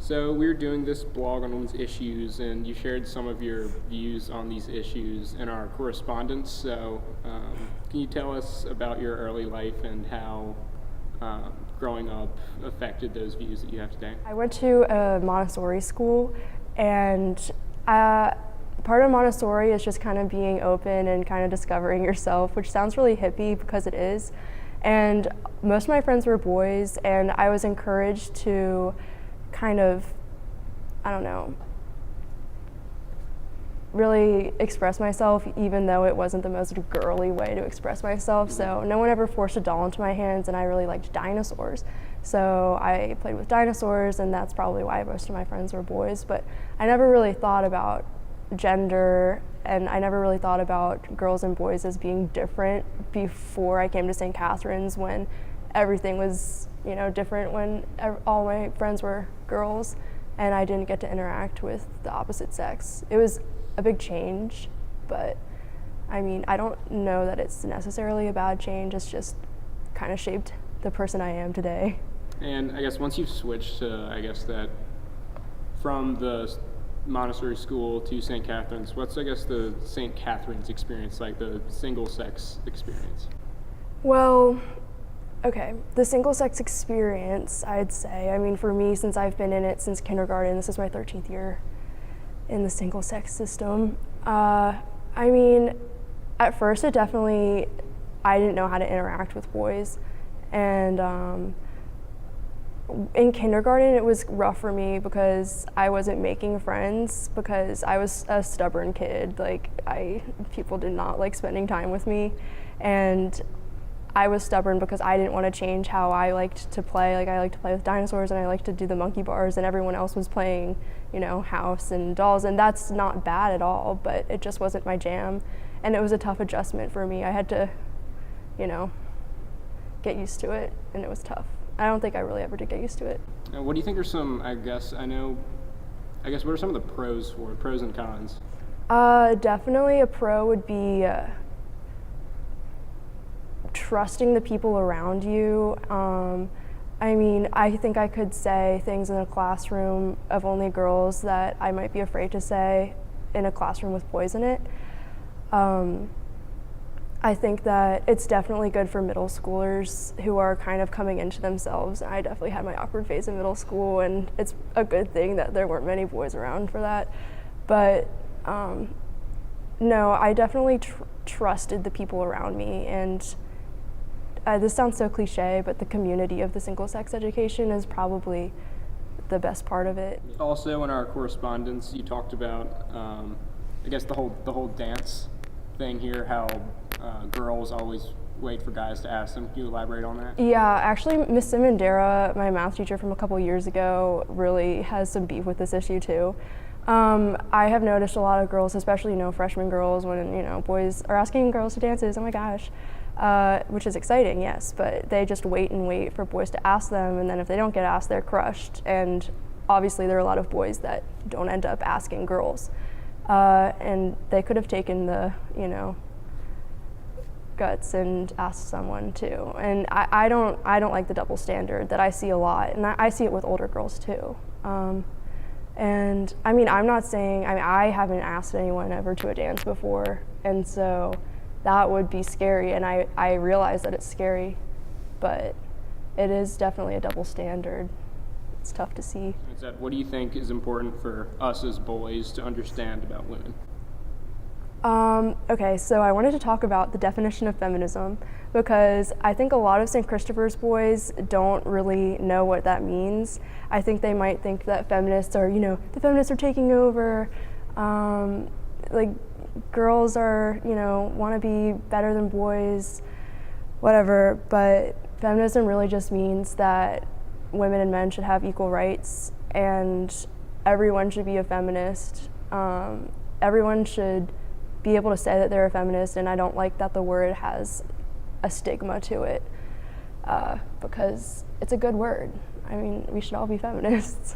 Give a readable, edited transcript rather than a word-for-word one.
So we were doing this blog on women's issues, and you shared some of your views on these issues in our correspondence. So can you tell us about your early life and how growing up affected those views that you have today? I went to a Montessori school, and part of Montessori is just kind of being open and kind of discovering yourself, which sounds really hippie because it is. And most of my friends were boys, and I was encouraged to kind of, I don't know, really express myself, even though it wasn't the most girly way to express myself. So no one ever forced a doll into my hands, and I really liked dinosaurs. So I played with dinosaurs, and that's probably why most of my friends were boys. But I never really thought about gender, and I never really thought about girls and boys as being different before I came to St. Catherine's, when everything was, different, when all my friends were girls and I didn't get to interact with the opposite sex. It was a big change, but I don't know that it's necessarily a bad change. It's just kind of shaped the person I am today. And I guess once you've switched to, that from the Montessori school to St. Catherine's, what's, the St. Catherine's experience like, the single-sex experience? Well, okay, the single-sex experience, I'd say, for me, since I've been in it since kindergarten, this is my 13th year in the single-sex system. At first I didn't know how to interact with boys, and in kindergarten it was rough for me because I wasn't making friends because I was a stubborn kid. People did not like spending time with me, and I was stubborn because I didn't want to change how I liked to play. I liked to play with dinosaurs, and I liked to do the monkey bars, and everyone else was playing, house and dolls, and that's not bad at all, but it just wasn't my jam, and it was a tough adjustment for me. I had to, get used to it, and it was tough. I don't think I really ever did get used to it. What do you think are some, what are some of the pros and cons? Definitely a pro would be trusting the people around you. I think I could say things in a classroom of only girls that I might be afraid to say in a classroom with boys in it. I think that it's definitely good for middle schoolers who are kind of coming into themselves. I definitely had my awkward phase in middle school, and it's a good thing that there weren't many boys around for that. But no, I definitely trusted the people around me, and this sounds so cliche, but the community of the single-sex education is probably the best part of it. Also, in our correspondence, you talked about, the whole dance thing here, how girls always wait for guys to ask them. Can you elaborate on that? Yeah, actually, Miss Simondera, my math teacher from a couple years ago, really has some beef with this issue too. I have noticed a lot of girls, especially freshman girls, when boys are asking girls to dances. Oh my gosh. Which is exciting, yes, but they just wait and wait for boys to ask them, and then if they don't get asked, they're crushed. And obviously there are a lot of boys that don't end up asking girls. And they could have taken the, guts and asked someone too. And I don't like the double standard that I see a lot, and I see it with older girls too. And I'm not saying, I haven't asked anyone ever to a dance before, and so that would be scary, and I realize that it's scary, but it is definitely a double standard. It's tough to see. What do you think is important for us as boys to understand about women? Okay, so I wanted to talk about the definition of feminism, because I think a lot of St. Christopher's boys don't really know what that means. I think they might think that feminists are, the feminists are taking over, girls are, want to be better than boys, whatever, but feminism really just means that women and men should have equal rights, and everyone should be a feminist. Everyone should be able to say that they're a feminist, and I don't like that the word has a stigma to it, because it's a good word. We should all be feminists.